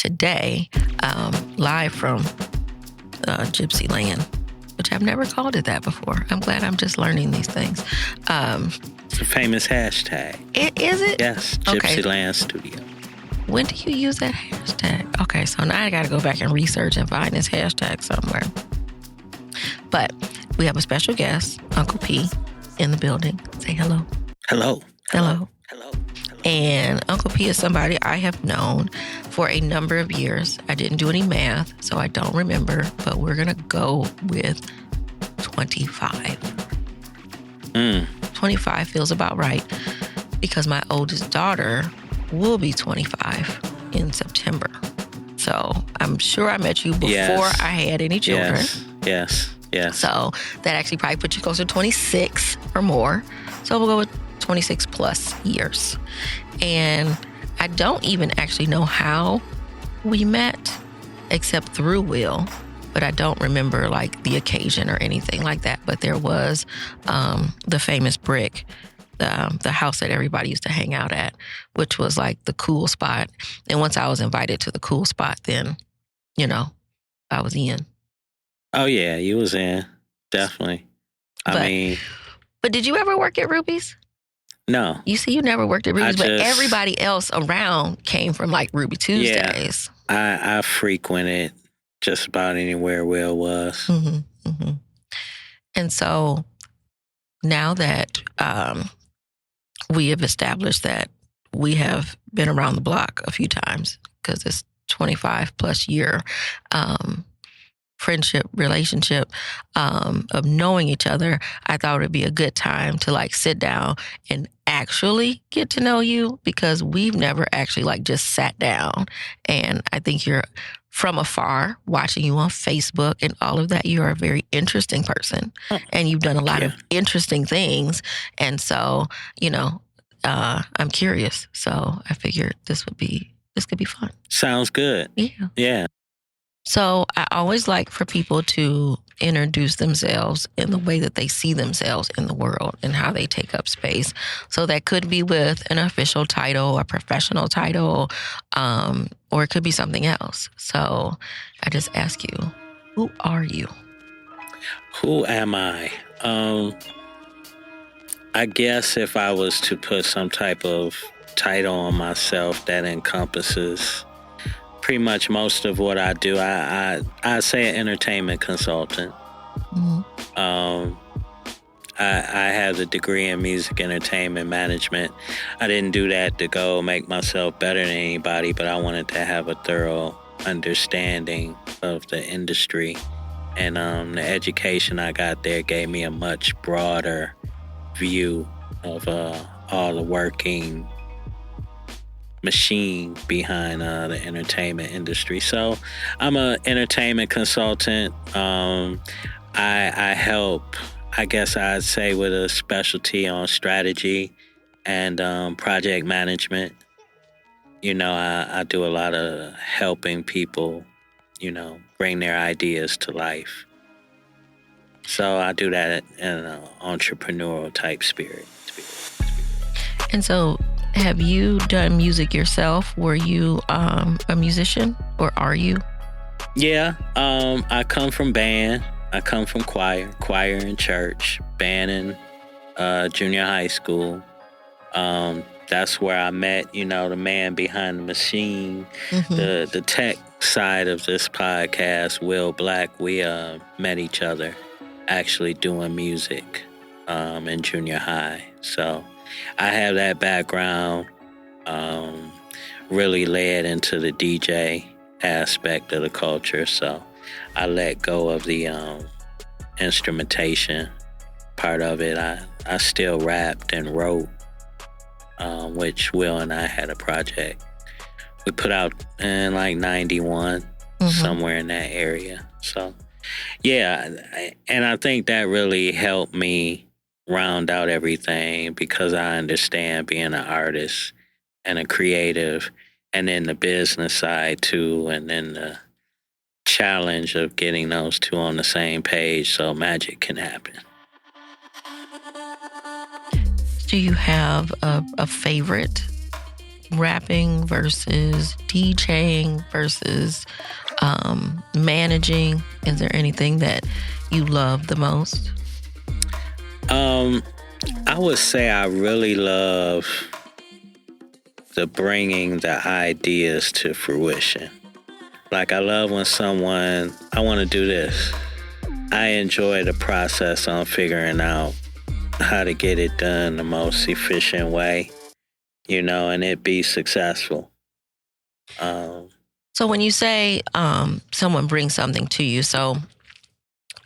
today, live from Gypsy Land, which I've never called it that before. I'm glad I'm just learning these things. It's a famous hashtag. Is it? Yes, Okay. Gypsy Land Studio. When do you use that hashtag? Okay, so now I got to go back and research and find this hashtag somewhere. But we have a special guest, Uncle P, in the building. Say hello. Hello. Hello. Hello. Hello. And Uncle P is somebody I have known for a number of years. I didn't do any math, so I don't remember, but we're going to go with 25. 25 feels about right because my oldest daughter will be 25 in September. So I'm sure I met you before I had any children. Yes. So that actually probably puts you closer to 26 or more. So we'll go with 26 plus years. And I don't even actually know how we met except through Will, but I don't remember like the occasion or anything like that. But there was the famous brick, the house that everybody used to hang out at, which was like the cool spot. And once I was invited to the cool spot, then, I was in. Oh, yeah, you was in. Definitely. But did you ever work at Ruby's? No. You see, you never worked at Ruby's, but everybody else around came from like Ruby Tuesdays. Yeah, I frequented just about anywhere Will was. Mm-hmm, mm-hmm. And so now that we have established that we have been around the block a few times because it's 25 plus year friendship, relationship of knowing each other, I thought it'd be a good time to like sit down and actually get to know you because we've never actually like just sat down. And I think you're from afar watching you on Facebook and all of that. You're a very interesting person and you've done a lot of interesting things. And so, I'm curious. So I figured this could be fun. Sounds good. Yeah. So I always like for people to introduce themselves in the way that they see themselves in the world and how they take up space. So that could be with an official title, a professional title, or it could be something else. So I just ask you, who are you? Who am I? I guess if I was to put some type of title on myself that encompasses pretty much most of what I do, I say an entertainment consultant. Mm-hmm. I have a degree in music entertainment management. I didn't do that to go make myself better than anybody, but I wanted to have a thorough understanding of the industry. And the education I got there gave me a much broader view of all the working machine behind the entertainment industry. So I'm an entertainment consultant. I help, I guess I'd say, with a specialty on strategy and project management. I do a lot of helping people, bring their ideas to life. So I do that in an entrepreneurial type spirit. And so have you done music yourself? Were you a musician or are you? Yeah, I come from band. I come from choir in church, band in junior high school. That's where I met, the man behind the machine, mm-hmm. the tech side of this podcast, Will Black. We met each other actually doing music in junior high. So I have that background, really led into the DJ aspect of the culture. So I let go of the instrumentation part of it. I still rapped and wrote, which Will and I had a project we put out in like 91, mm-hmm. somewhere in that area. So yeah, and I think that really helped me round out everything because I understand being an artist and a creative and then the business side too, and then the challenge of getting those two on the same page so magic can happen. Do you have a favorite rapping versus DJing versus managing? Is there anything that you love the most? I would say I really love the bringing the ideas to fruition. Like, I love when I want to do this. I enjoy the process on figuring out how to get it done the most efficient way, and it be successful. So when you say someone brings something to you, so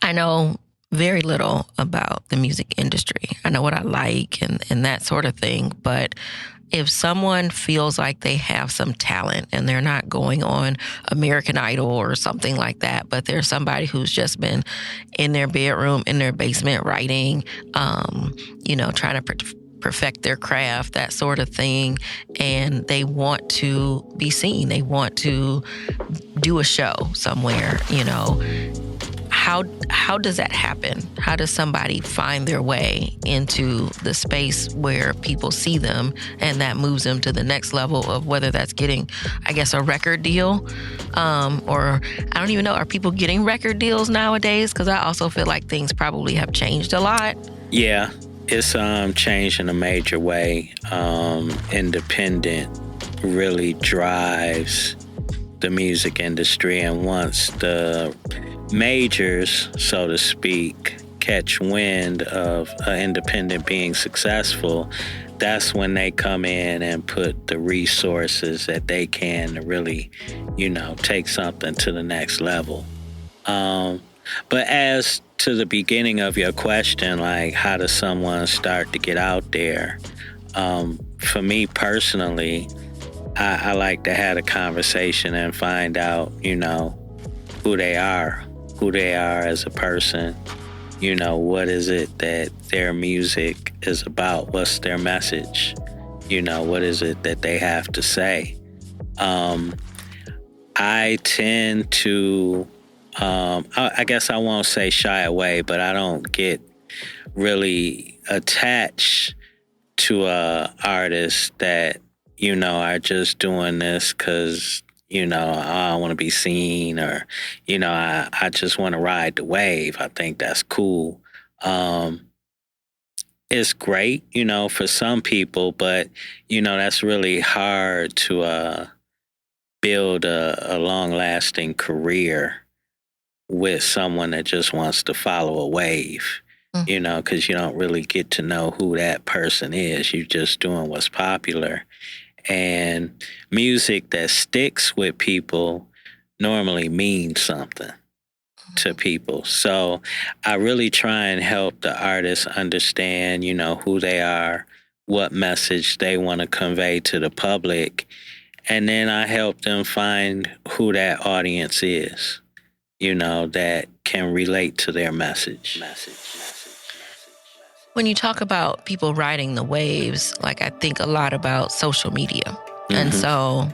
I know very little about the music industry. I know what I like and that sort of thing. But if someone feels like they have some talent and they're not going on American Idol or something like that, but there's somebody who's just been in their bedroom, in their basement writing, trying to perfect their craft, that sort of thing, and they want to be seen, they want to do a show somewhere, how does that happen? How does somebody find their way into the space where people see them and that moves them to the next level of whether that's getting, I guess, a record deal? Or I don't even know, are people getting record deals nowadays? Because I also feel like things probably have changed a lot. Yeah, it's changed in a major way. Independent really drives the music industry, and once the majors, so to speak, catch wind of an independent being successful, that's when they come in and put the resources that they can to really, take something to the next level. But as to the beginning of your question, like, how does someone start to get out there? For me personally, I like to have a conversation and find out, who they are as a person. What is it that their music is about? What's their message? What is it that they have to say? I tend to, I guess I won't say shy away, but I don't get really attached to artists that, are just doing this because, I want to be seen, or, I just want to ride the wave. I think that's cool. It's great, for some people, but, that's really hard to build a long-lasting career with someone that just wants to follow a wave, because you don't really get to know who that person is. You're just doing what's popular. And music that sticks with people normally means something to people. So I really try and help the artists understand, who they are, what message they want to convey to the public. And then I help them find who that audience is, that can relate to their message. When you talk about people riding the waves, like, I think a lot about social media. Mm-hmm. And so,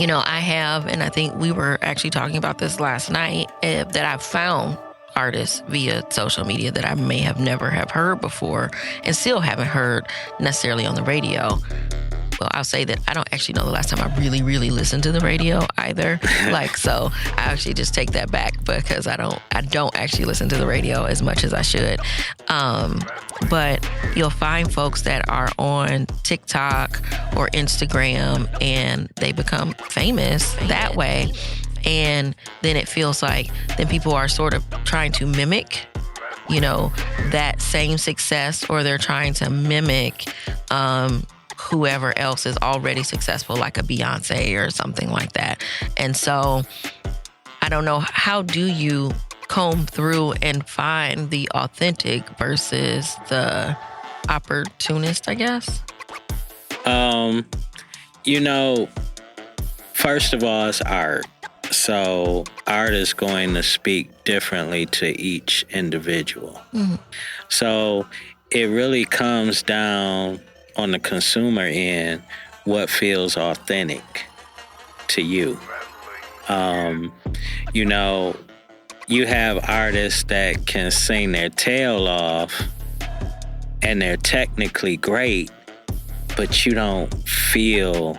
I have, and I think we were actually talking about this last night, that I've found artists via social media that I may have never have heard before and still haven't heard necessarily on the radio. Well, I'll say that I don't actually know the last time I really, really listened to the radio either. So I actually just take that back because I don't actually listen to the radio as much as I should. But you'll find folks that are on TikTok or Instagram and they become famous that way. And then it feels like then people are sort of trying to mimic, that same success, or they're trying to mimic, whoever else is already successful, like a Beyonce or something like that. And so I don't know, how do you comb through and find the authentic versus the opportunist, I guess? First of all, it's art. So art is going to speak differently to each individual. Mm-hmm. So it really comes down on the consumer end, what feels authentic to you. You have artists that can sing their tail off and they're technically great, but you don't feel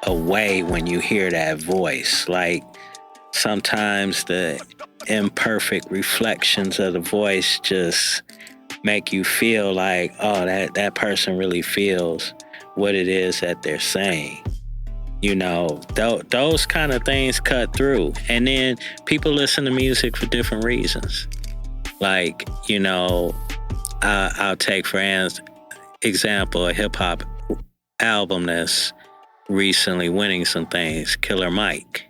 a way when you hear that voice. Like sometimes the imperfect reflections of the voice just make you feel like, oh, that person really feels what it is that they're saying. You know, those kind of things cut through. And then people listen to music for different reasons. Like, you know, I'll take for example a hip hop album that's recently winning some things, Killer Mike.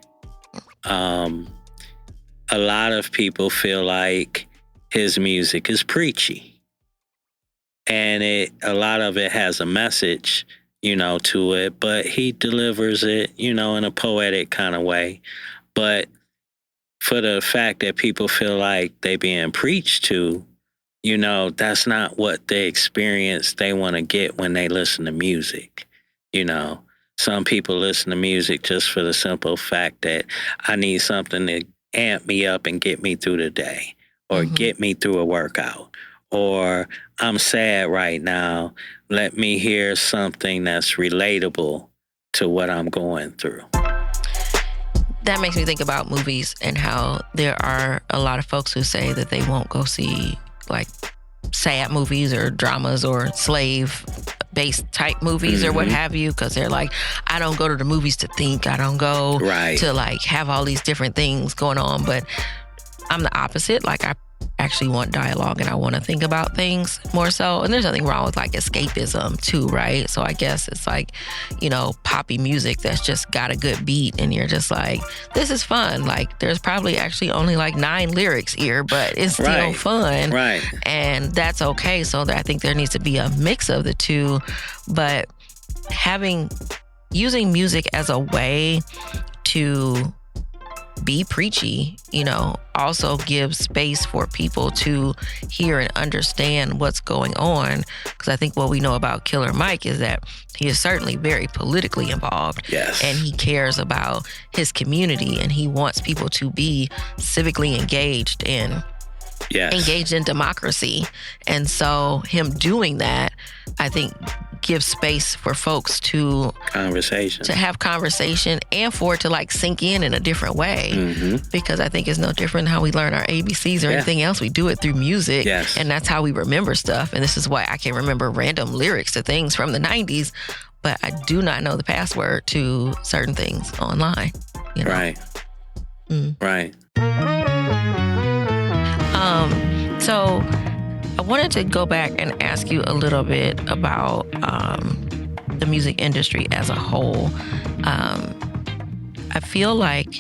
A lot of people feel like his music is preachy. And a lot of it has a message, you know, to it, but he delivers it, you know, in a poetic kind of way. But for the fact that people feel like they being preached to, you know, that's not what the experience they want to get when they listen to music. You know, some people listen to music just for the simple fact that I need something to amp me up and get me through the day, or get me through a workout, or I'm sad right now. Let me hear something that's relatable to what I'm going through. That makes me think about movies and how there are a lot of folks who say that they won't go see like sad movies or dramas or slave-based type movies or what have you, because they're like, I don't go to the movies to think. I don't go to like have all these different things going on. But I'm the opposite. Like I actually want dialogue and I want to think about things more so. And there's nothing wrong with like escapism too, right? So I guess it's like, you know, poppy music that's just got a good beat and you're just like, this is fun. Like there's probably actually only like 9 lyrics here, but it's still fun. Right. And that's okay. So I think there needs to be a mix of the two, but using music as a way to be preachy, you know, also gives space for people to hear and understand what's going on. Because I think what we know about Killer Mike is that he is certainly very politically involved. Yes. And he cares about his community and he wants people to be civically engaged and engaged in democracy. And so him doing that, I think, gives space for folks to have conversation and for it to like sink in a different way. Because I think it's no different how we learn our ABCs or anything else. We do it through music, and that's how we remember stuff. And this is why I can remember random lyrics to things from the 90s, but I do not know the password to certain things online. You know? Right. Right. So I wanted to go back and ask you a little bit about the music industry as a whole. I feel like,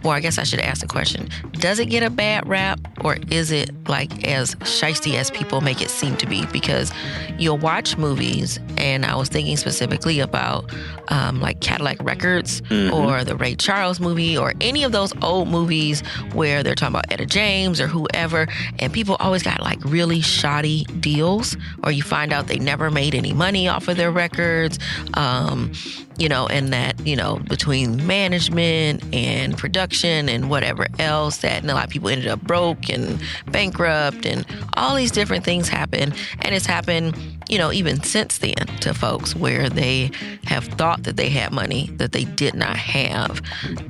well, I guess I should ask the question, does it get a bad rap or is it like as shiesty as people make it seem to be? Because you'll watch movies, and I was thinking specifically about like Cadillac Records or the Ray Charles movie or any of those old movies where they're talking about Etta James or whoever, and people always got like really shoddy deals, or you find out they never made any money off of their records, you know, and that, you know, between management and production and whatever else, that and a lot of people ended up broke and bankrupt, and all these different things happen. And it's happened, you know, even since then to folks where they have thought that they had money that they did not have.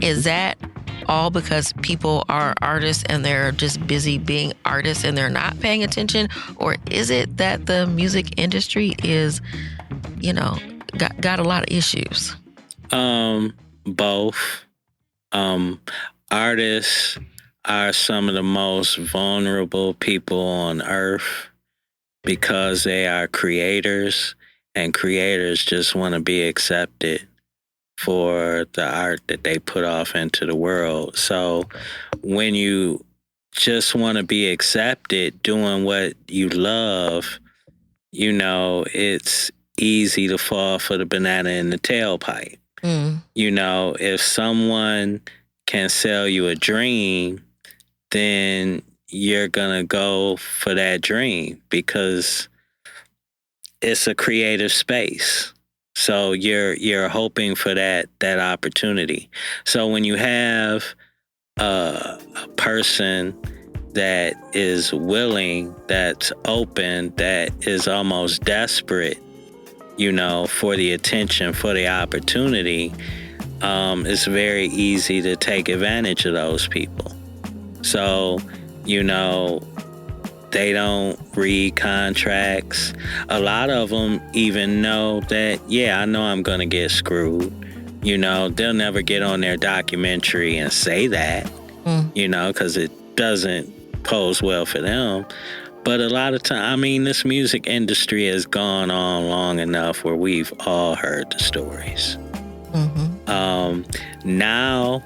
Is that all because people are artists and they're just busy being artists and they're not paying attention? Or is it that the music industry is, you know, got a lot of issues? Both. Artists are some of the most vulnerable people on earth because they are creators, and creators just want to be accepted for the art that they put off into the world. So when you just want to be accepted doing what you love, you know, it's easy to fall for the banana in the tailpipe. You know, if someone can sell you a dream, then you're gonna go for that dream because it's a creative space. So you're hoping for that opportunity. So when you have a person that is willing, that's open, that is almost desperate for the attention, for the opportunity, it's very easy to take advantage of those people. So, they don't read contracts. A lot of them even know that, I know I'm going to get screwed. They'll never get on their documentary and say that, because it doesn't pose well for them. But a lot of time, this music industry has gone on long enough where we've all heard the stories. Now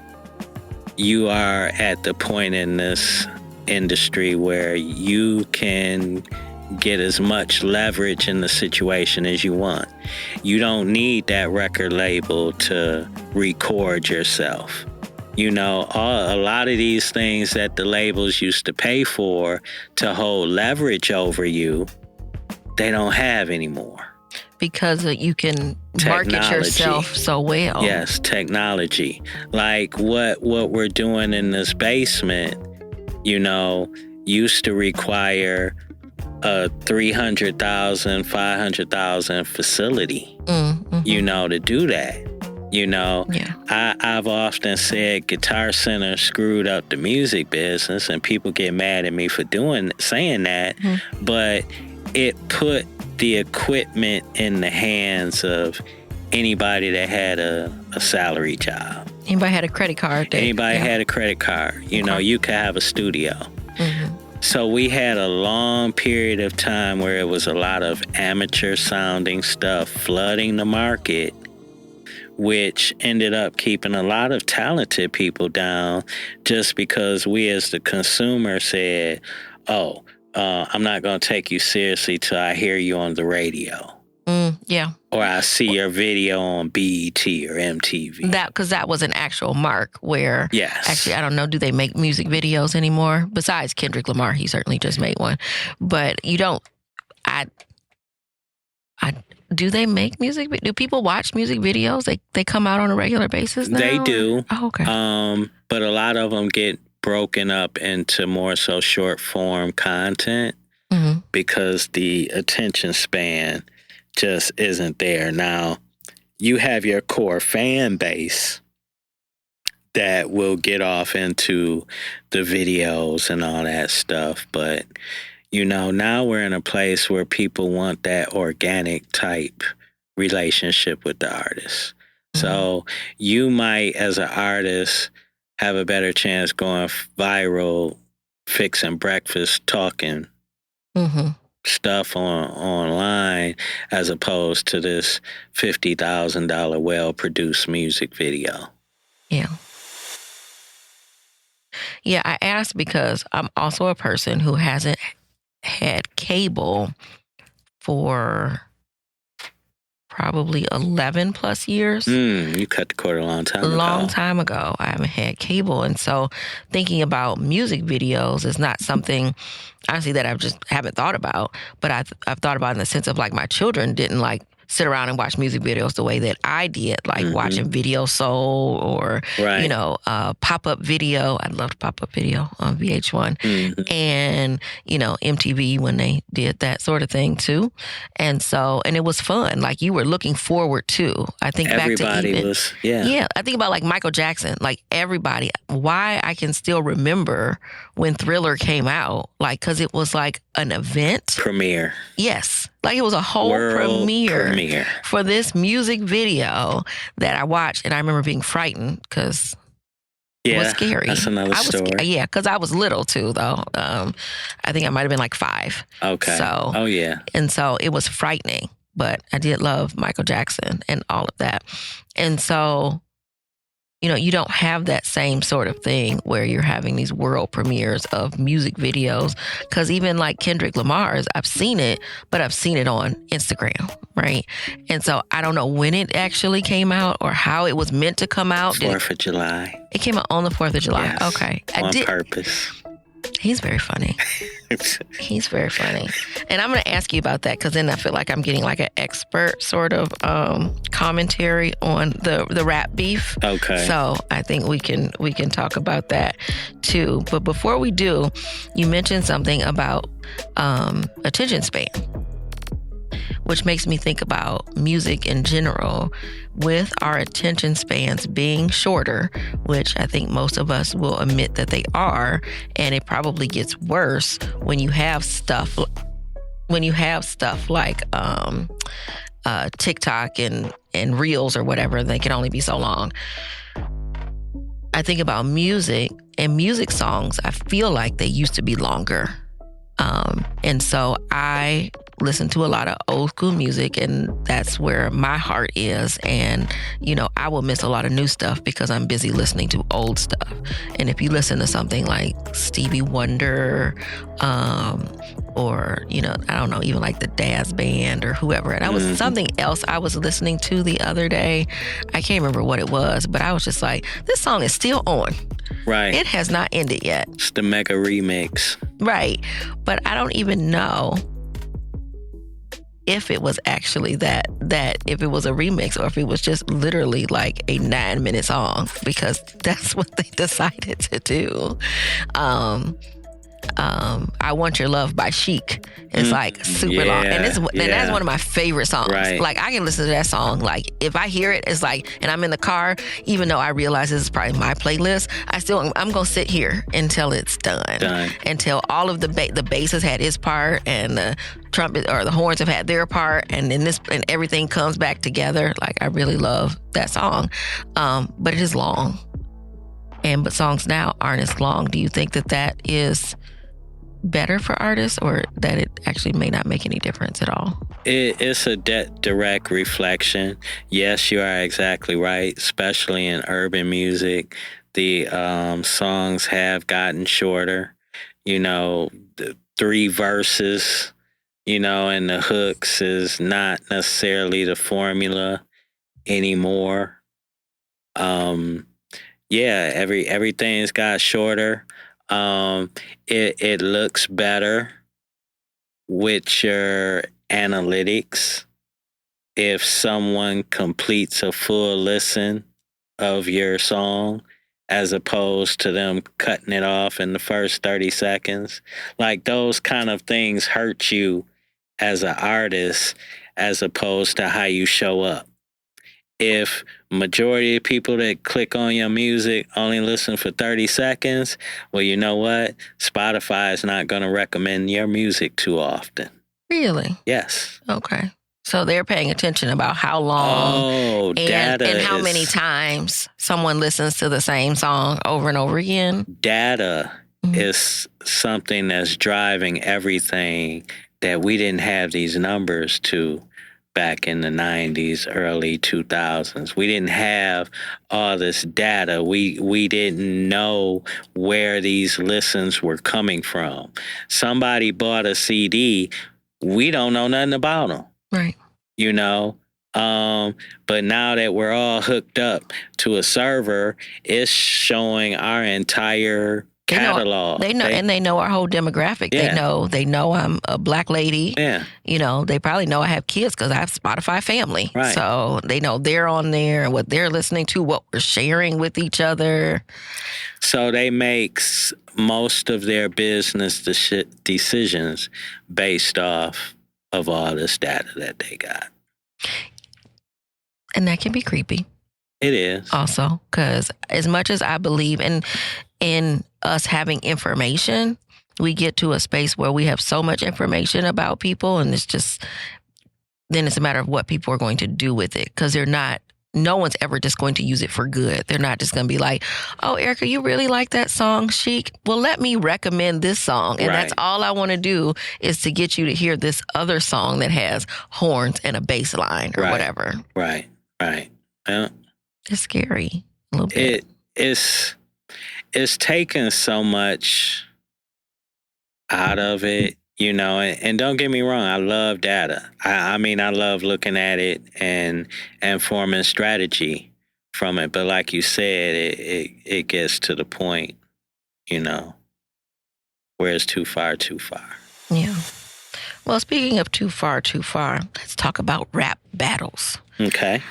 you are at the point in this industry where you can get as much leverage in the situation as you want. You don't need that record label to record yourself. A lot of these things that the labels used to pay for to hold leverage over you, they don't have anymore. Because you can market yourself so well. Yes, technology. Like what we're doing in this basement, used to require a $300,000, $500,000 facility, to do that. I've often said Guitar Center screwed up the music business, and people get mad at me for saying that, but it put the equipment in the hands of anybody that had a salary job. Anybody had a credit card. Had a credit card. You could have a studio. So we had a long period of time where it was a lot of amateur sounding stuff flooding the market, which ended up keeping a lot of talented people down just because we as the consumer said, I'm not going to take you seriously till I hear you on the radio. Or I see your video on BET or MTV. Because that was an actual mark where... Yes. Actually, I don't know, do they make music videos anymore? Besides Kendrick Lamar, he certainly just made one. But you don't... do they make music? Do people watch music videos? They come out on a regular basis now? They do. Oh, okay. But a lot of them get broken up into more so short form content because the attention span just isn't there. Now, you have your core fan base that will get off into the videos and all that stuff. But, now we're in a place where people want that organic type relationship with the artist. So you might, as an artist, have a better chance going viral, fixing breakfast, talking stuff online, as opposed to this $50,000 well-produced music video. Yeah, I asked because I'm also a person who hasn't had cable for probably 11 plus years. You cut the cord a long time ago. I haven't had cable. And so thinking about music videos is not something, honestly, that I just haven't thought about. But I've thought about in the sense of like my children didn't like sit around and watch music videos the way that I did, like watching Video Soul or, pop-up video. I loved pop-up video on VH1 and, MTV when they did that sort of thing too. And it was fun. Like you were looking forward to, I think everybody back to was, I think about like Michael Jackson, like everybody, why I can still remember when Thriller came out, like, cause it was like an event. Premiere. Yes. Like it was a whole premiere for this music video that I watched. And I remember being frightened because it was scary. That's another story. Because I was little too, though. I think I might have been like 5. Okay. So, and so it was frightening. But I did love Michael Jackson and all of that. And so, you don't have that same sort of thing where you're having these world premieres of music videos. Because even like Kendrick Lamar's, I've seen it, but I've seen it on Instagram, right? And so I don't know when it actually came out or how it was meant to come out. 4th of July. It came out on the 4th of July. Yes, okay. On purpose. He's very funny. He's very funny. And I'm going to ask you about that because then I feel like I'm getting like an expert sort of commentary on the rap beef. Okay. So I think we can talk about that too. But before we do, you mentioned something about attention span. which makes me think about music in general. With our attention spans being shorter, which I think most of us will admit that they are, and it probably gets worse when you have stuff like TikTok and Reels or whatever. They can only be so long. I think about music, and music songs, I feel like they used to be longer. And so I listen to a lot of old school music, and that's where my heart is. And, I will miss a lot of new stuff because I'm busy listening to old stuff. And if you listen to something like Stevie Wonder, or, I don't know, even like the Daz Band or whoever. And I was something else I was listening to the other day. I can't remember what it was, but I was just like, this song is still on. Right. It has not ended yet. It's the mega remix. Right. But I don't even know if it was actually that if it was a remix or if it was just literally like a 9-minute song, because that's what they decided to do. I Want Your Love by Chic. It's like super long. And that's one of my favorite songs. Right. Like I can listen to that song. Like if I hear it, it's like, and I'm in the car, even though I realize this is probably my playlist, I'm going to sit here until it's done. Until all of the bass has had its part and the trumpet or the horns have had their part, and then and everything comes back together. Like I really love that song. But it is long. But songs now aren't as long. Do you think that is better for artists, or that it actually may not make any difference at all? It's a direct reflection. Yes, you are exactly right. Especially in urban music, the songs have gotten shorter. The 3 verses, and the hooks is not necessarily the formula anymore. Everything's got shorter. It looks better with your analytics. If someone completes a full listen of your song, as opposed to them cutting it off in the first 30 seconds, like those kind of things hurt you as an artist, as opposed to how you show up. If majority of people that click on your music only listen for 30 seconds, well, you know what? Spotify is not going to recommend your music too often. Really? Yes. Okay. So they're paying attention about how long and how many times someone listens to the same song over and over again. Data is something that's driving everything that we didn't have these numbers to back in the 90s, early 2000s. We didn't have all this data. We didn't know where these listens were coming from. Somebody bought a CD, we don't know nothing about them. Right. But now that we're all hooked up to a server, it's showing our entire catalog. They know our whole demographic. Yeah. They know I'm a Black lady. Yeah. They probably know I have kids because I have Spotify family. Right. So they know they're on there and what they're listening to, what we're sharing with each other. So they make most of their business decisions based off of all this data that they got. And that can be creepy. It is. Also, because as much as I believe in us having information, we get to a space where we have so much information about people, and then it's a matter of what people are going to do with it, because no one's ever just going to use it for good. They're not just going to be like, oh, Erika, you really like that song, Chic? Well, let me recommend this song. And that's all I want to do is to get you to hear this other song that has horns and a bass line or whatever. Right. It's scary a little bit. It's taken so much out of it, and don't get me wrong, I love data. I love looking at it and forming strategy from it. But like you said, it gets to the point, where it's too far. Yeah. Well, speaking of too far, let's talk about rap battles. Okay.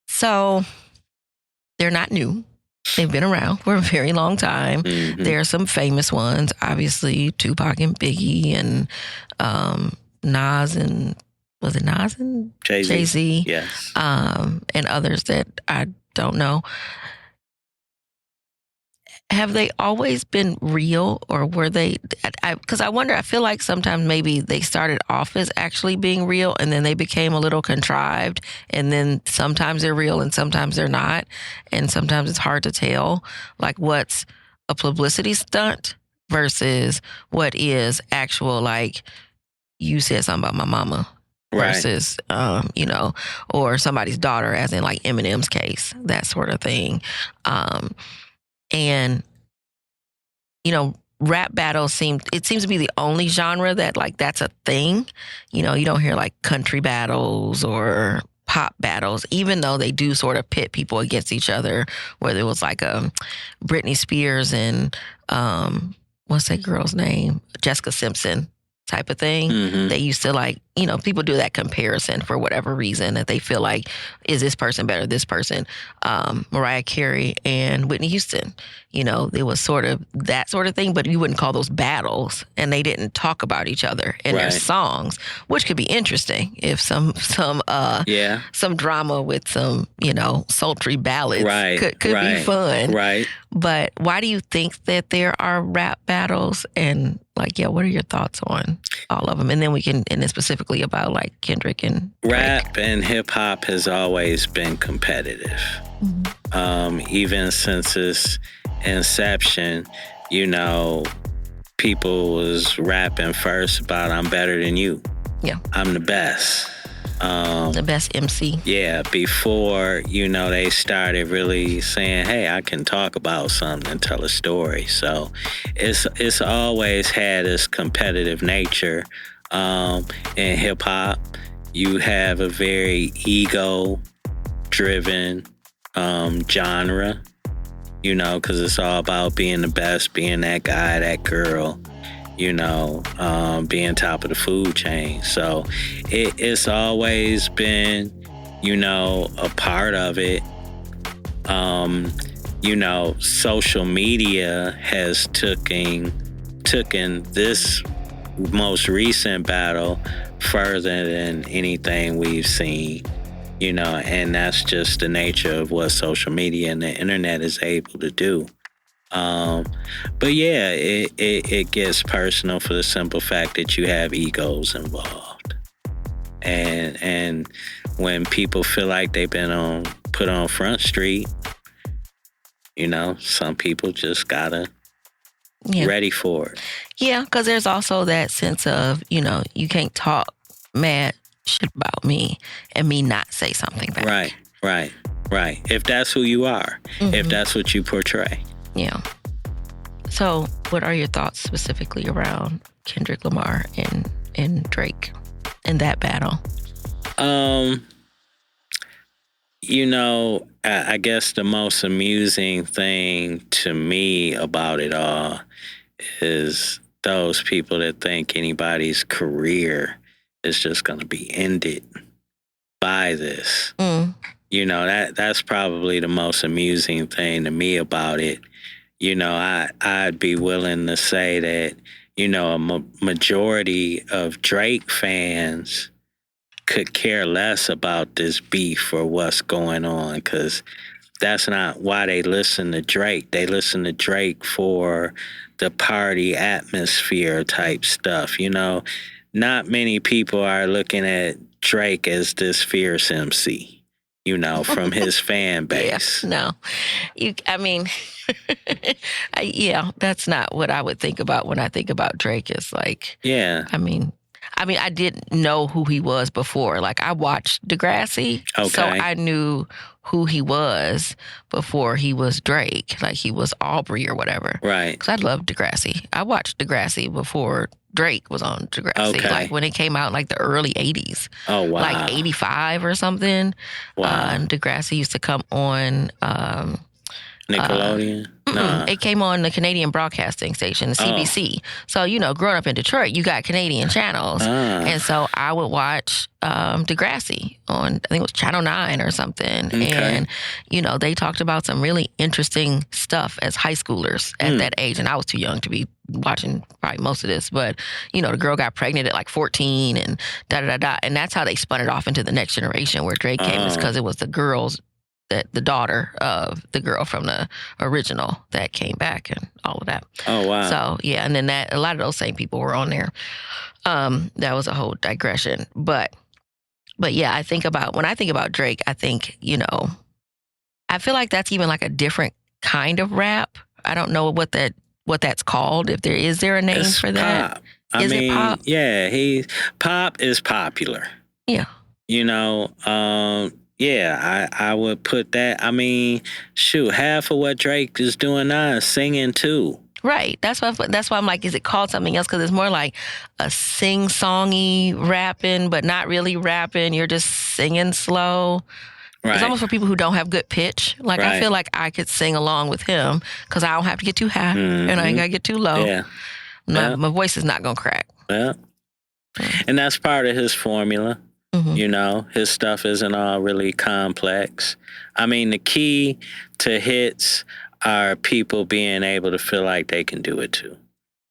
So they're not new. They've been around for a very long time. Mm-hmm. There are some famous ones, obviously Tupac and Biggie and Nas and was it Nas and Jay-Z? Jay-Z? Yes. And others that I don't know. Have they always been real, or were they? Because I wonder. I feel like sometimes maybe they started off as actually being real, and then they became a little contrived, and then sometimes they're real and sometimes they're not, and sometimes it's hard to tell, like what's a publicity stunt versus what is actual. Like you said something about my mama. Versus, or somebody's daughter, as in like Eminem's case, that sort of thing. And, rap battles seems to be the only genre that like that's a thing. You don't hear like country battles or pop battles, even though they do sort of pit people against each other, whether it was like Britney Spears and what's that girl's name? Jessica Simpson type of thing. Mm-hmm. They used to like, people do that comparison for whatever reason that they feel like, is this person better than this person? Mariah Carey and Whitney Houston, it was sort of that sort of thing, but you wouldn't call those battles, and they didn't talk about each other in their songs, which could be interesting if some drama with some, sultry ballads could be fun. Right. But why do you think that there are rap battles? And like, what are your thoughts on all of them? And then we can, and then specifically about like Kendrick and Drake. Rap and hip hop has always been competitive. Mm-hmm. Even since its inception, people was rapping first about I'm better than you. Yeah. I'm the best. The best MC. Yeah, before, they started really saying, hey, I can talk about something and tell a story. So it's always had this competitive nature. In hip hop, you have a very ego-driven genre, because it's all about being the best, being that guy, that girl, being top of the food chain. So it's always been, a part of it. Social media has taken this most recent battle further than anything we've seen, and that's just the nature of what social media and the internet is able to do. But yeah, it gets personal for the simple fact that you have egos involved. And when people feel like they've been put on Front Street, some people just gotta ready for it. Yeah, because there's also that sense of, you can't talk mad shit about me and me not say something back. Right. If that's who you are, if that's what you portray. Yeah. So what are your thoughts specifically around Kendrick Lamar and Drake in that battle? I guess the most amusing thing to me about it all is those people that think anybody's career is just going to be ended by this. That's probably the most amusing thing to me about it. I'd be willing to say that, a majority of Drake fans could care less about this beef or what's going on, because that's not why they listen to Drake. They listen to Drake for the party atmosphere type stuff. Not many people are looking at Drake as this fierce MC. From his fan base. Yeah, no. That's not what I would think about when I think about Drake. It's like, I didn't know who he was before. Like, I watched Degrassi, so I knew who he was before he was Drake. Like, he was Aubrey or whatever. Right. Because I loved Degrassi. I watched Degrassi before Drake was on Degrassi, like when it came out in like the early 80s. Oh, wow. Like 85 or something. Wow. And Degrassi used to come on... Nickelodeon? No. It came on the Canadian Broadcasting Station, the CBC. So, growing up in Detroit, you got Canadian channels. And so I would watch Degrassi on, I think it was Channel 9 or something. Okay. And, they talked about some really interesting stuff as high schoolers at that age. And I was too young to be watching probably most of this, but the girl got pregnant at like 14 and da da da da, and that's how they spun it off into the next generation where Drake came, is because it was the daughter of the girl from the original that came back and all of that. Oh wow! So yeah, and then a lot of those same people were on there. That was a whole digression, but yeah, when I think about Drake, I think I feel like that's even like a different kind of rap. I don't know what that's called. Is there a name for that? Pop. I mean, pop? Yeah, pop is popular. Yeah. Yeah, I would put that. I mean, shoot, half of what Drake is doing now is singing too. Right. That's why I'm like, is it called something else? Because it's more like a sing-songy rapping, but not really rapping. You're just singing slow. Right. It's almost for people who don't have good pitch. Like, right. I feel like I could sing along with him because I don't have to get too high and I ain't got to get too low. Yeah. My voice is not going to crack. Yeah. And that's part of his formula. Mm-hmm. His stuff isn't all really complex. I mean, the key to hits are people being able to feel like they can do it too.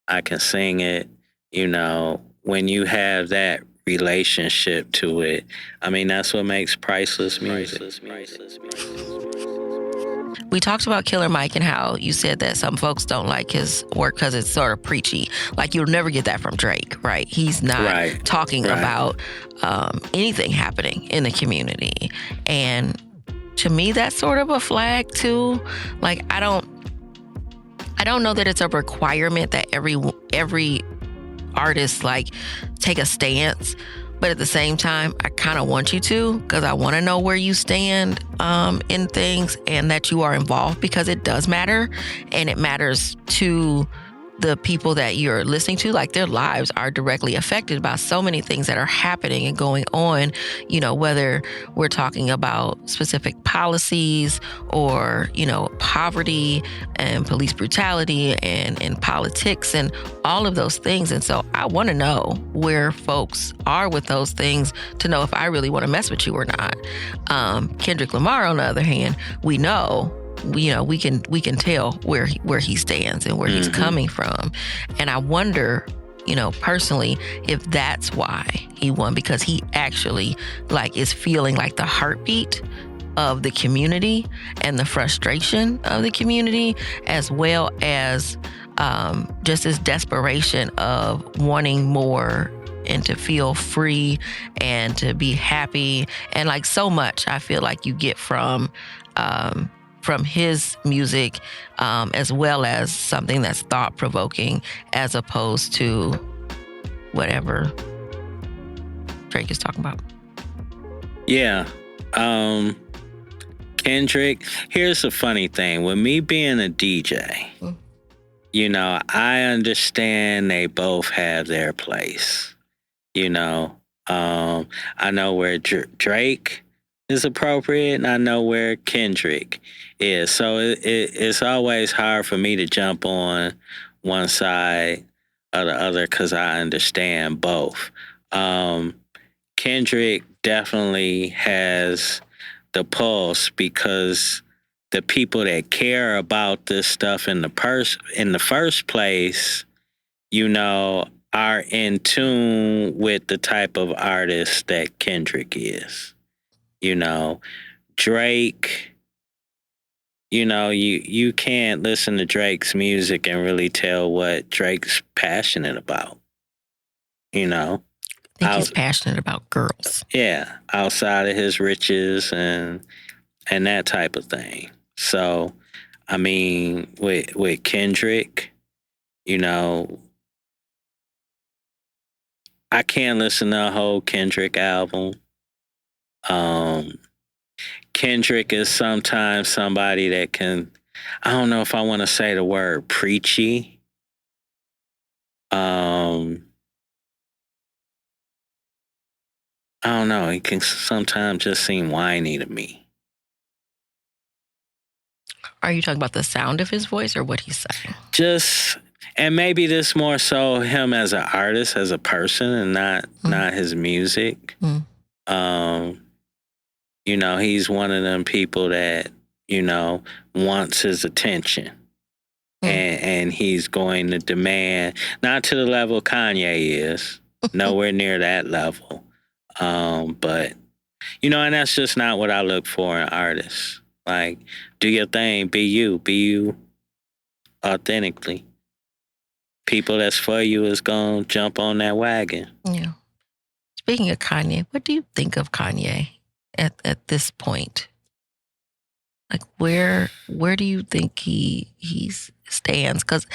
I can sing it, when you have that relationship to it. I mean, that's what makes priceless music. We talked about Killer Mike and how you said that some folks don't like his work because it's sort of preachy. Like, you'll never get that from Drake, right? He's not talking about anything happening in the community. And to me, that's sort of a flag too. Like, I don't know that it's a requirement that every artist like take a stance. But at the same time, I kind of want you to, because I want to know where you stand in things and that you are involved, because it does matter, and it matters to the people that you're listening to. Like, their lives are directly affected by so many things that are happening and going on, whether we're talking about specific policies or, poverty and police brutality and politics and all of those things. And so I want to know where folks are with those things to know if I really want to mess with you or not. Kendrick Lamar, on the other hand, we know we can tell where he stands and where he's coming from. And I wonder, personally, if that's why he won, because he actually is feeling like the heartbeat of the community and the frustration of the community, as well as just this desperation of wanting more and to feel free and to be happy. And so much I feel like you get from his music, as well as something that's thought-provoking, as opposed to whatever Drake is talking about. Yeah. Kendrick, here's the funny thing. With me being a DJ, I understand they both have their place. I know where Drake is appropriate, and I know where Kendrick is. So it's always hard for me to jump on one side or the other, because I understand both. Kendrick definitely has the pulse, because the people that care about this stuff in the first place, are in tune with the type of artist that Kendrick is. Drake, you can't listen to Drake's music and really tell what Drake's passionate about. I think he's passionate about girls. Yeah, outside of his riches and that type of thing. So, I mean, with Kendrick, I can't listen to a whole Kendrick album. Kendrick is sometimes somebody that can, I don't know if I want to say the word preachy. I don't know. He can sometimes just seem whiny to me. Are you talking about the sound of his voice or what he's saying? And maybe this more so him as an artist, as a person, and not his music. He's one of them people that, wants his attention. and he's going to demand, not to the level Kanye is, nowhere near that level. But, and that's just not what I look for in artists. Like, do your thing, be you authentically. People that's for you is going to jump on that wagon. Yeah. Speaking of Kanye, what do you think of Kanye at this point? Like, where do you think he stands? Because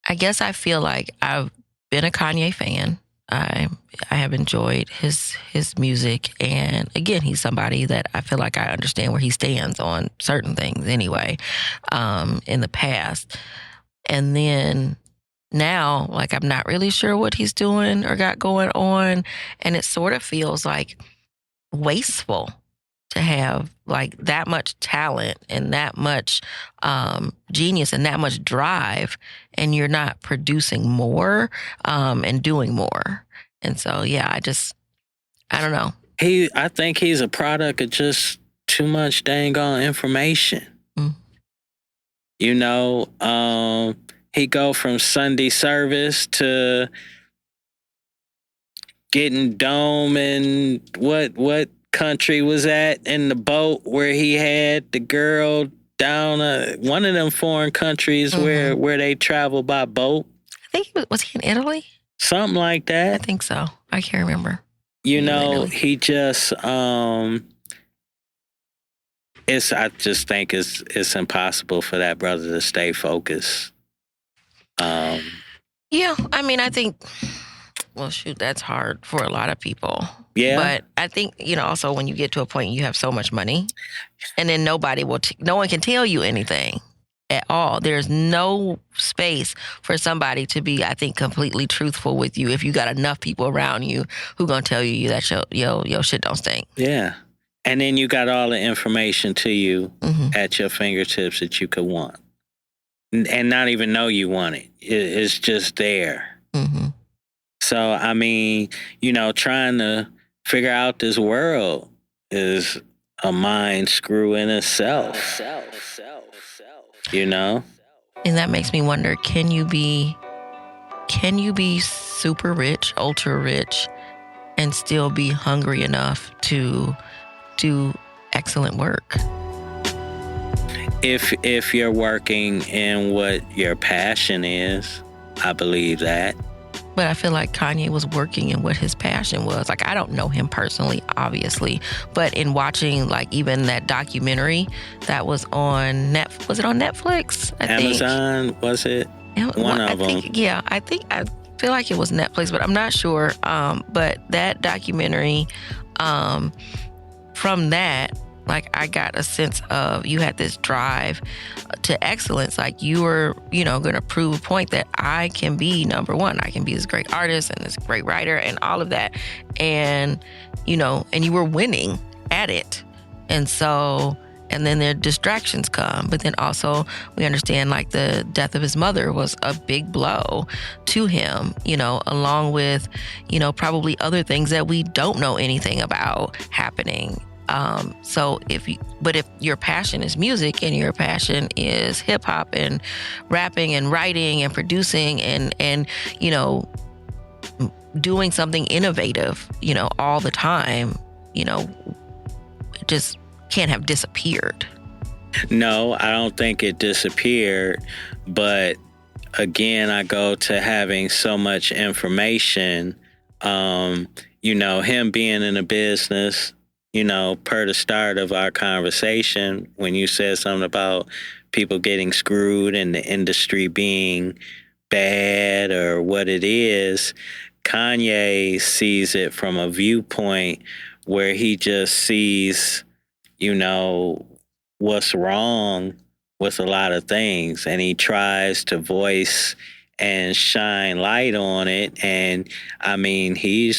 I guess I feel like I've been a Kanye fan. I have enjoyed his music, and again, he's somebody that I feel like I understand where he stands on certain things anyway, in the past. And then now, like, I'm not really sure what he's doing or got going on, and it sort of feels like wasteful to have like that much talent and that much genius and that much drive, and you're not producing more and doing more. And so, yeah, I don't know. I think he's a product of just too much dang on information. Mm. He go from Sunday service to getting dome and what country was that in the boat where he had the girl down one of them foreign countries where they travel by boat. I think was he in Italy? Something like that. I think so. I can't remember. He just I just think it's impossible for that brother to stay focused. Yeah, I mean, I think, well, shoot, that's hard for a lot of people. Yeah. But I think, also when you get to a point you have so much money, and then no one can tell you anything at all. There's no space for somebody to be, I think, completely truthful with you if you got enough people around you who gonna tell you that your shit don't stink. Yeah. And then you got all the information to you at your fingertips that you could want. And not even know you want it. It's just there. Mm-hmm. So, I mean, trying to figure out this world is a mind screw in itself. And that makes me wonder, can you be super rich, ultra rich, and still be hungry enough to do excellent work? If you're working in what your passion is, I believe that. But I feel like Kanye was working in what his passion was. Like, I don't know him personally, obviously, but in watching, like, even that documentary that was on was it on Netflix? Amazon, was it? One of them. I feel like it was Netflix, but I'm not sure. But that documentary, from that, like, I got a sense of you had this drive to excellence. Like, you were, going to prove a point that I can be number one. I can be this great artist and this great writer and all of that. And, and you were winning at it. And so, and then their distractions come. But then also we understand, like, the death of his mother was a big blow to him, along with, probably other things that we don't know anything about happening. So if your passion is music and your passion is hip hop and rapping and writing and producing and doing something innovative, all the time, it just can't have disappeared. No, I don't think it disappeared. But again, I go to having so much information, him being in a business, per the start of our conversation, when you said something about people getting screwed and the industry being bad or what it is, Kanye sees it from a viewpoint where he just sees, what's wrong with a lot of things, and he tries to voice and shine light on it. And I mean, he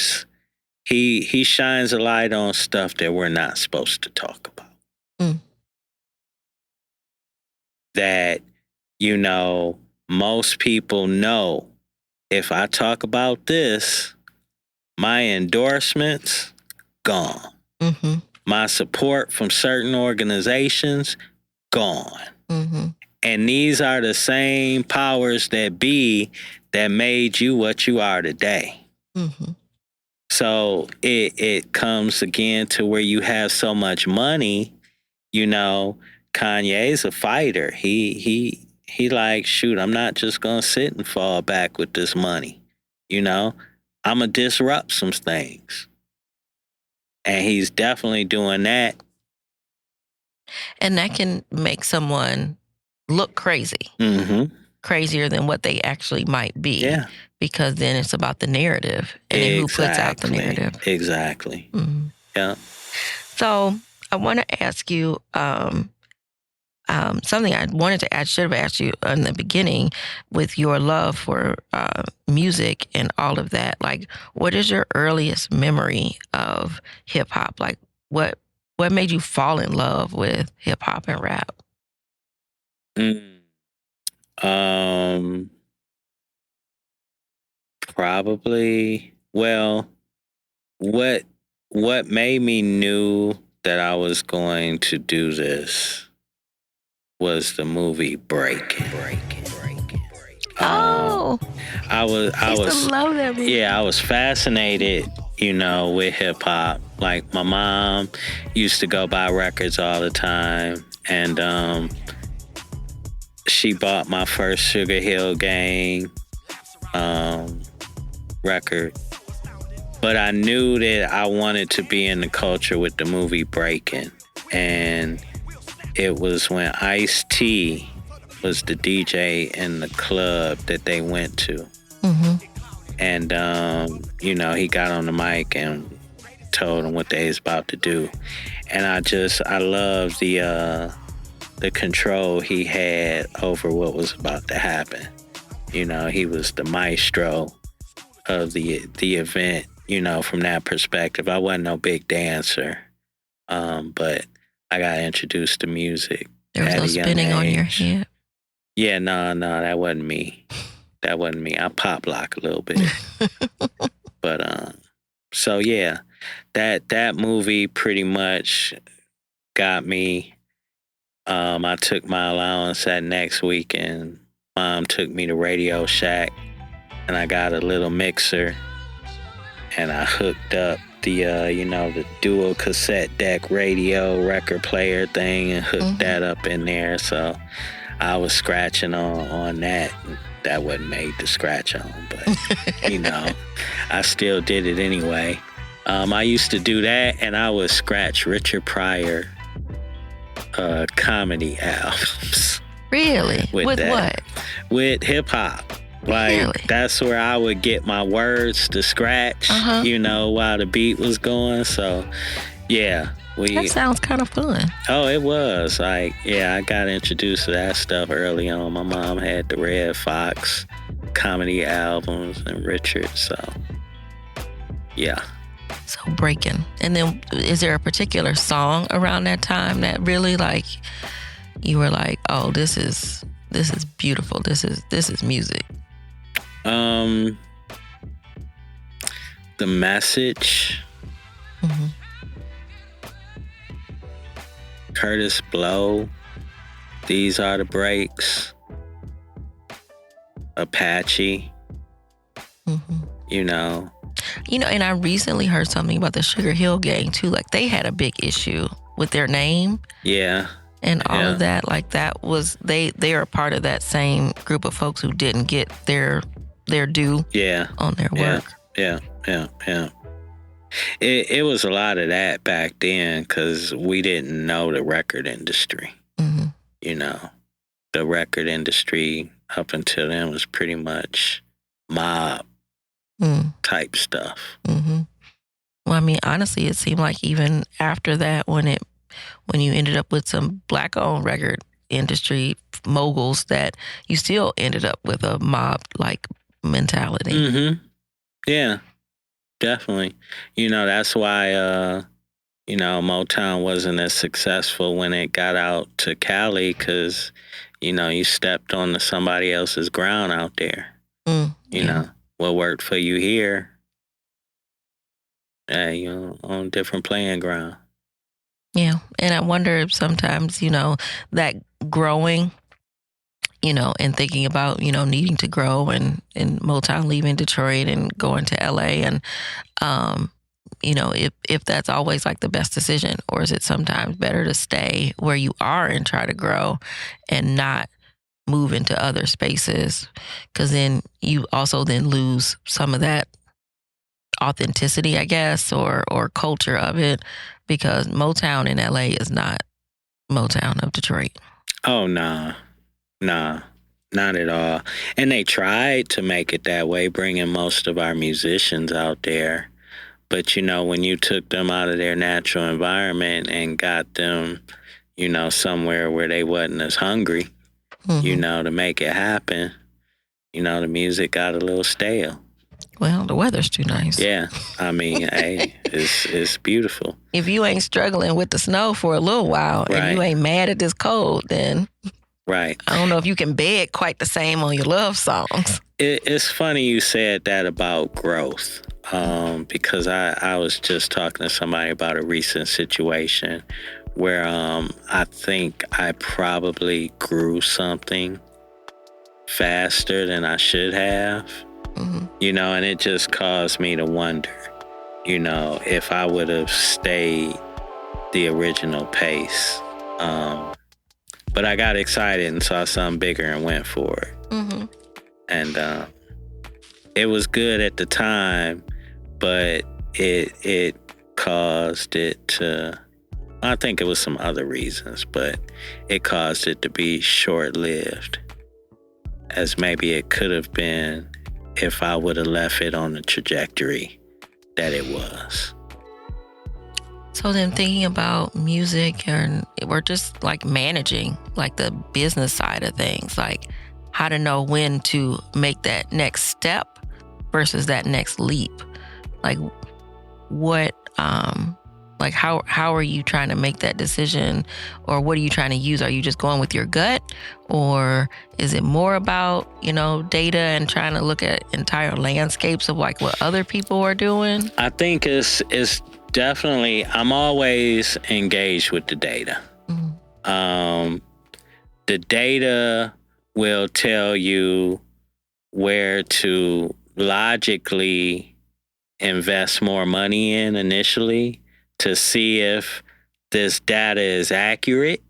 shines a light on stuff that we're not supposed to talk about. That, most people know, if I talk about this, my endorsements, gone. My support from certain organizations, gone. And these are the same powers that be that made you what you are today. Mm-hmm. So it comes again to where you have so much money, you know, Kanye's a fighter. He like, shoot, I'm not just gonna sit and fall back with this money. You know, I'm gonna disrupt some things. And he's definitely doing that. And that can make someone look crazy, Mm-hmm. crazier than what they actually might be. Yeah. Because then it's about the narrative and then who puts out the narrative. Exactly. Mm-hmm. Yeah. So I want to ask you something I wanted to ask, should have asked you in the beginning with your love for music and all of that. Like, what is your earliest memory of hip hop? Like, what made you fall in love with hip hop and rap? Probably. Well, what made me knew that I was going to do this was the movie Breaking. Oh, I was love that movie. Yeah, I was fascinated, you know, with hip hop. Like my mom used to go buy records all the time, and she bought my first Sugar Hill Gang record. But I knew that I wanted to be in the culture with the movie Breaking. And it was when Ice-T was the DJ in the club that they went to. Mm-hmm. And, you know, he got on the mic and told them what they was about to do. And I love the control he had over what was about to happen. You know, he was the maestro of the event, you know, from that perspective. I wasn't no big dancer, but I got introduced to music. There was no spinning on your head. Yeah, no, that wasn't me. That wasn't me. I pop lock a little bit. But so yeah, that movie pretty much got me. I took my allowance that next week, and Mom took me to Radio Shack, and I got a little mixer, and I hooked up the you know, the dual cassette deck radio record player thing, and hooked that up in there. So I was scratching on that. That wasn't made to scratch on, but you know, I still did it anyway. I used to do that, and I would scratch Richard Pryor comedy albums. Really? With what? With hip hop. Like, really? That's where I would get my words to scratch, you know, while the beat was going. So, yeah. That sounds kind of fun. Oh, it was. Like, yeah, I got introduced to that stuff early on. My mom had the Red Fox comedy albums and Richard, so, yeah. So Breaking. And then is there a particular song around that time that really, like, you were like, oh, this is beautiful. This is music. The Message. Mm-hmm. Curtis Blow. These Are the Breaks. Apache. Mm-hmm. You know, and I recently heard something about the Sugar Hill Gang too. Like, they had a big issue with their name. Yeah. And all of that. Like, that was they are part of that same group of folks who didn't get their due on their work. Yeah. It was a lot of that back then because we didn't know the record industry. Mm-hmm. You know, the record industry up until then was pretty much mob type stuff. Mm-hmm. Well, I mean, honestly, it seemed like even after that, when you ended up with some Black-owned record industry moguls, that you still ended up with a mob-like mentality. Mm-hmm. Yeah, definitely. You know, that's why, you know, Motown wasn't as successful when it got out to Cali because, you know, you stepped on somebody else's ground out there. You know, what worked for you here, you're on different playing ground. Yeah, and I wonder if sometimes, you know, that growing and thinking about, needing to grow and Motown leaving Detroit and going to LA. And, if that's always like the best decision, or is it sometimes better to stay where you are and try to grow and not move into other spaces? Because then you also then lose some of that authenticity, I guess, or culture of it, because Motown in LA is not Motown of Detroit. Oh, nah, not at all. And they tried to make it that way, bringing most of our musicians out there. But, when you took them out of their natural environment and got them, somewhere where they wasn't as hungry, to make it happen, the music got a little stale. Well, the weather's too nice. Yeah. I mean, hey, it's beautiful. If you ain't struggling with the snow for a little while and you ain't mad at this cold, then I don't know if you can beg quite the same on your love songs. It's funny you said that about growth, because I was just talking to somebody about a recent situation where I think I probably grew something faster than I should have. And it just caused me to wonder, if I would have stayed the original pace. But I got excited and saw something bigger and went for it. And it was good at the time, but it caused it to, I think it was some other reasons, but it caused it to be short-lived, as maybe it could have been if I would have left it on the trajectory that it was. So then thinking about music, and we're just like managing like the business side of things, like how to know when to make that next step versus that next leap. Like what, like how are you trying to make that decision, or what are you trying to use? Are you just going with your gut, or is it more about, data and trying to look at entire landscapes of like what other people are doing? I think it's definitely, I'm always engaged with the data. The data will tell you where to logically invest more money in initially to see if this data is accurate,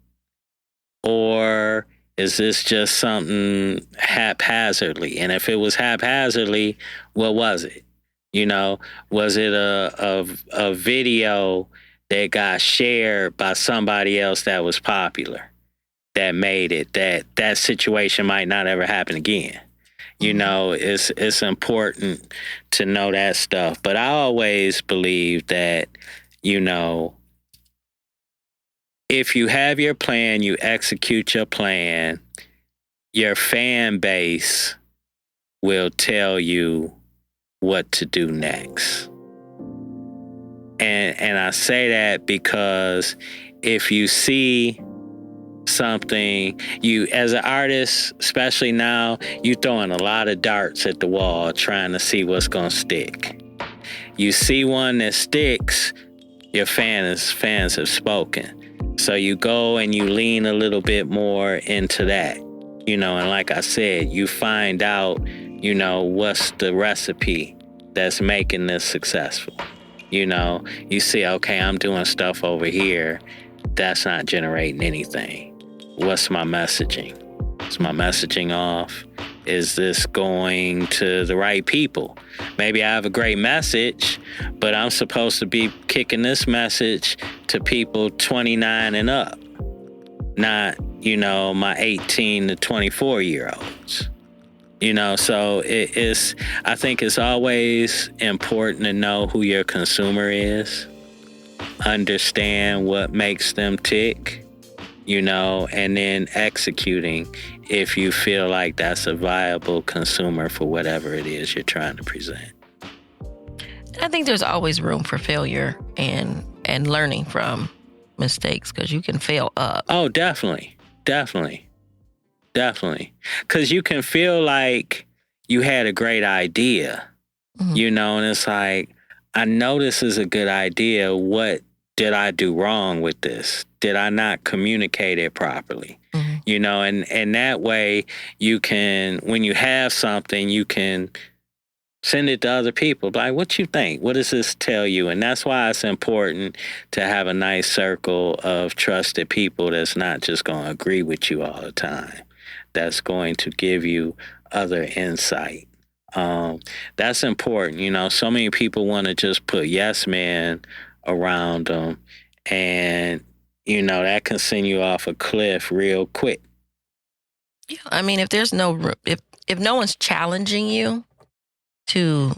or is this just something haphazardly? And if it was haphazardly, what was it? Was it a video that got shared by somebody else that was popular, that made it, that situation might not ever happen again? It's important to know that stuff. But I always believe that, if you have your plan, you execute your plan, your fan base will tell you what to do next. And I say that because if you see something, you as an artist, especially now, you throwing a lot of darts at the wall trying to see what's gonna stick. You see one that sticks, your fans have spoken. So you go and you lean a little bit more into that, and like I said, you find out, what's the recipe that's making this successful. You see, okay, I'm doing stuff over here that's not generating anything. What's my messaging? Is my messaging off? Is this going to the right people? Maybe I have a great message, but I'm supposed to be kicking this message to people 29 and up, not, my 18 to 24-year-olds. So I think it's always important to know who your consumer is, understand what makes them tick, and then executing if you feel like that's a viable consumer for whatever it is you're trying to present. I think there's always room for failure and learning from mistakes, because you can fail up. Oh, definitely. Because you can feel like you had a great idea, and it's like, I know this is a good idea. What did I do wrong with this? Did I not communicate it properly? And that way you can, when you have something, you can send it to other people. Like, what you think? What does this tell you? And that's why it's important to have a nice circle of trusted people that's not just going to agree with you all the time. That's going to give you other insight. That's important. So many people want to just put yes men around them, and that can send you off a cliff real quick. Yeah, I mean, if there's if no one's challenging you to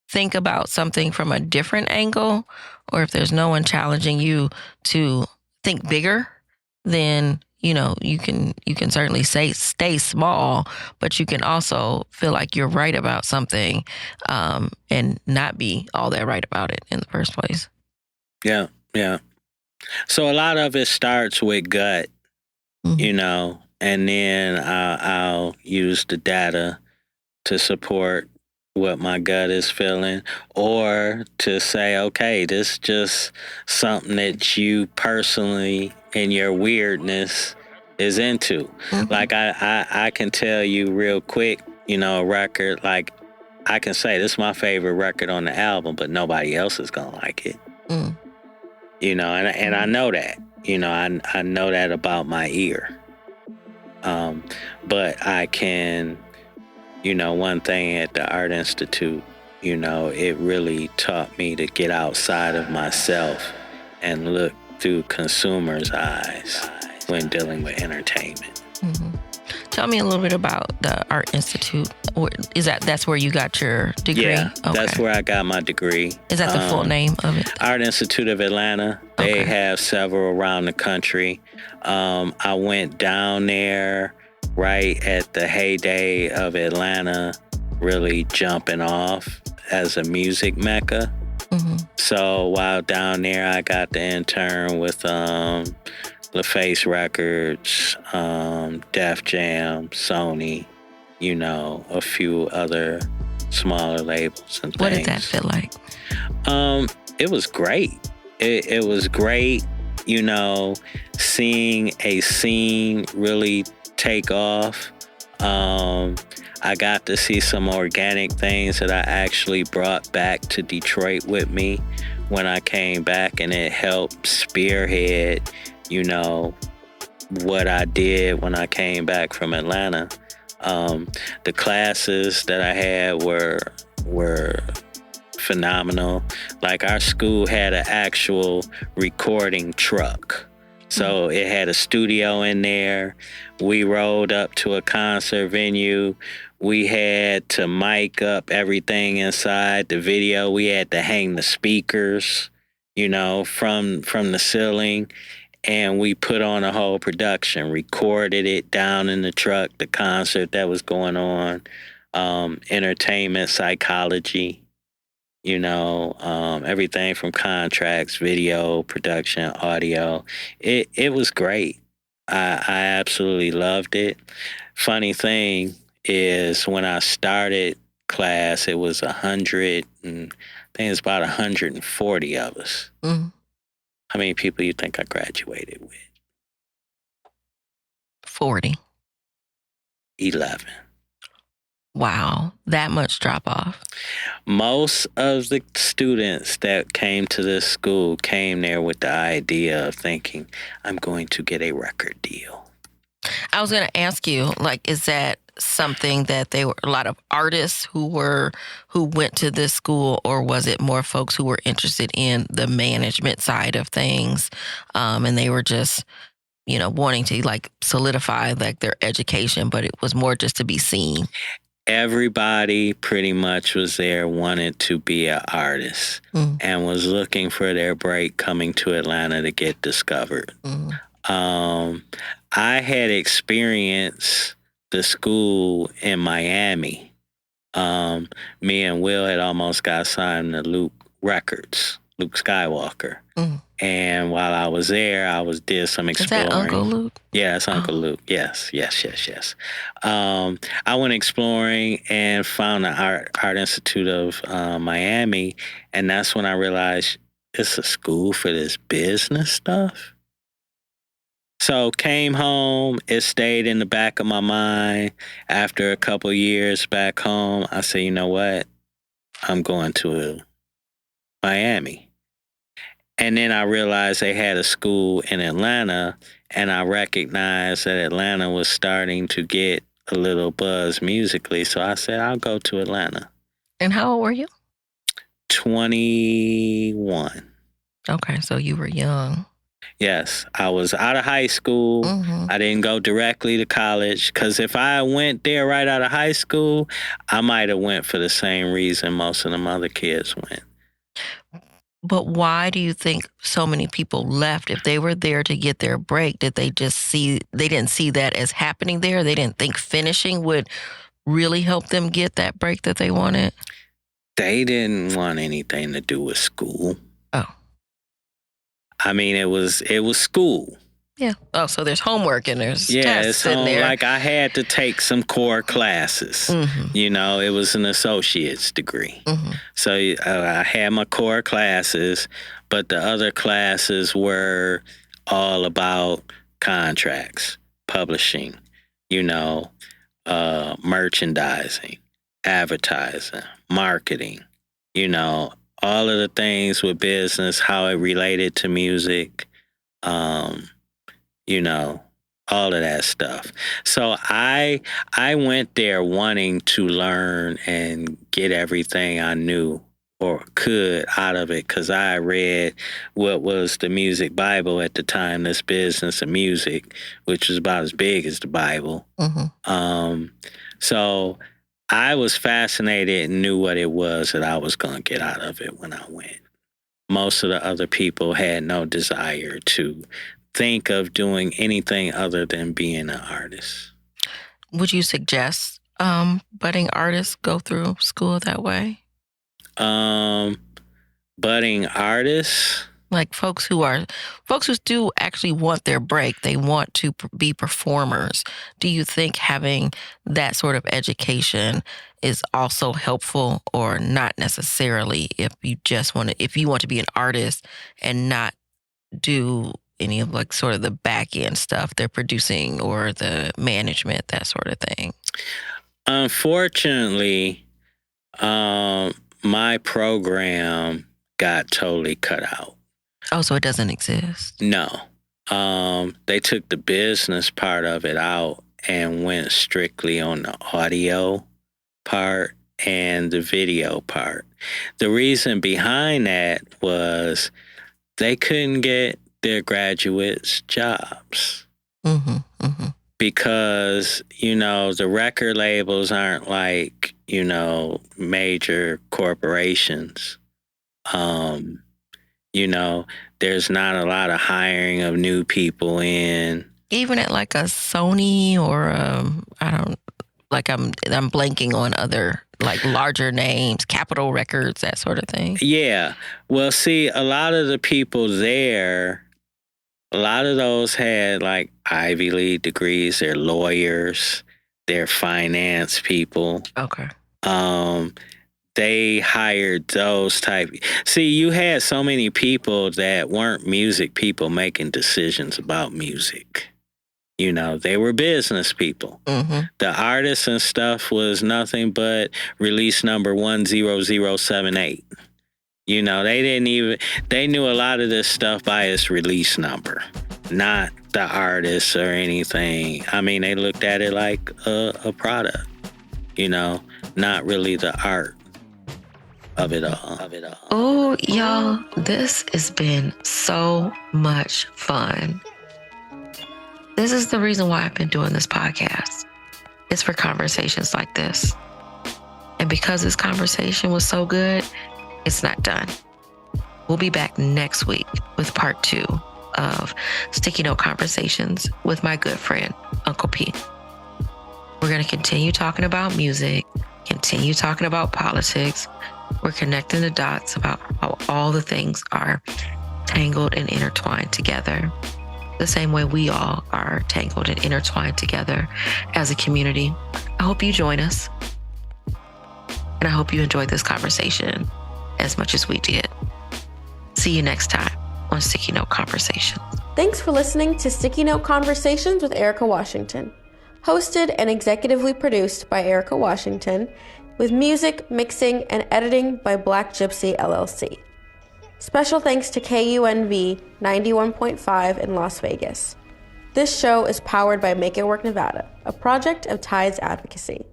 think about something from a different angle, or if there's no one challenging you to think bigger, then you can certainly stay small, but you can also feel like you're right about something, and not be all that right about it in the first place. Yeah. So a lot of it starts with gut, and then I'll use the data to support what my gut is feeling, or to say, okay, this is just something that you personally in your weirdness is into. Like I can tell you real quick, a record, like I can say this is my favorite record on the album, but nobody else is gonna like it. And I know that. I know that about my ear. But I can, one thing at the Art Institute, it really taught me to get outside of myself and look through consumers' eyes when dealing with entertainment. Tell me a little bit about the Art Institute. Or that's where you got your degree? Yeah, okay. That's where I got my degree. Is that the full name of it? Art Institute of Atlanta. They have several around the country. I went down there right at the heyday of Atlanta really jumping off as a music mecca. So while down there, I got to intern with LaFace Records, Def Jam, Sony, a few other smaller labels and things. What did that feel like? It was great. It was great, seeing a scene really take off. I got to see some organic things that I actually brought back to Detroit with me when I came back, and it helped spearhead, what I did when I came back from Atlanta. The classes that I had were phenomenal. Like, our school had an actual recording truck. So it had a studio in there. We rolled up to a concert venue. We had to mic up everything inside the video. We had to hang the speakers, from the ceiling. And we put on a whole production, recorded it down in the truck, the concert that was going on, entertainment psychology, everything from contracts, video, production, audio. It was great. I absolutely loved it. Funny thing is, when I started class, it was 100, and I think it's about 140 of us. How many people you think I graduated with? 40. 11. Wow, that much drop off. Most of the students that came to this school came there with the idea of thinking, I'm going to get a record deal. I was going to ask you, is that something that they were a lot of artists who went to this school, or was it more folks who were interested in the management side of things, and they were just wanting to solidify their education, but it was more just to be seen? Everybody pretty much was there, wanted to be an artist, and was looking for their break coming to Atlanta to get discovered. I had experienced the school in Miami. Me and Will had almost got signed to Luke Skywalker. And while I was there, did some exploring. Is that Uncle Luke? Yeah, that's Uncle Luke. Yes. I went exploring and found the Art Institute of Miami, and that's when I realized it's a school for this business stuff. So came home, it stayed in the back of my mind. After a couple years back home, I said, you know what? I'm going to Miami. And then I realized they had a school in Atlanta, and I recognized that Atlanta was starting to get a little buzz musically. So I said, I'll go to Atlanta. And how old were you? 21. Okay, so you were young. Yes, I was out of high school. I didn't go directly to college, because if I went there right out of high school, I might have went for the same reason most of them other kids went. But why do you think so many people left? If they were there to get their break, did they didn't see that as happening there? They didn't think finishing would really help them get that break that they wanted? They didn't want anything to do with school. Oh. I mean, it was school. Yeah. Oh, so there's homework and there's tests in there. Like I had to take some core classes. You know, it was an associate's degree. So I had my core classes, but the other classes were all about contracts, publishing, you know, merchandising, advertising, marketing, you know, all of the things with business, how it related to music, you know, all of that stuff. So I went there wanting to learn and get everything I knew or could out of it, because I read what was the music Bible at the time, this business of music, which was about as big as the Bible. So I was fascinated and knew what it was that I was going to get out of it when I went. Most of the other people had no desire to think of doing anything other than being an artist. Would you suggest budding artists go through school that way? Budding artists? Like folks who do actually want their break. They want to be performers. Do you think having that sort of education is also helpful, or not necessarily if you want to be an artist and not do any of like sort of the back end stuff, they're producing or the management, that sort of thing? Unfortunately, my program got totally cut out. Oh, so it doesn't exist? No. They took the business part of it out and went strictly on the audio part and the video part. The reason behind that was they couldn't get their graduates jobs. Because, you know, the record labels aren't like, you know, major corporations. You know, there's not a lot of hiring of new people in. Even at like a Sony or I'm blanking on other like larger names, Capitol Records, that sort of thing. Yeah. Well, see, a lot of the people there, a lot of those had like Ivy League degrees. They're lawyers. They're finance people. Okay. They hired those type. See, you had so many people that weren't music people making decisions about music. You know, they were business people. The artists and stuff was nothing but release number 10078. You know, they knew a lot of this stuff by its release number, not the artists or anything. I mean, they looked at it like a product, you know, not really the art of it all. Oh, y'all, this has been so much fun. This is the reason why I've been doing this podcast. It's for conversations like this. And because this conversation was so good, it's not done. We'll be back next week with part 2 of Sticky Note Conversations with my good friend, Uncle P. We're going to continue talking about music, continue talking about politics. We're connecting the dots about how all the things are tangled and intertwined together, the same way we all are tangled and intertwined together as a community. I hope you join us. And I hope you enjoyed this conversation as much as we did. See you next time on Sticky Note Conversations. Thanks for listening to Sticky Note Conversations with Erika Washington. Hosted and executively produced by Erika Washington, with music, mixing, and editing by Black Gypsy LLC. Special thanks to KUNV 91.5 in Las Vegas. This show is powered by Make It Work Nevada, a project of Tides Advocacy.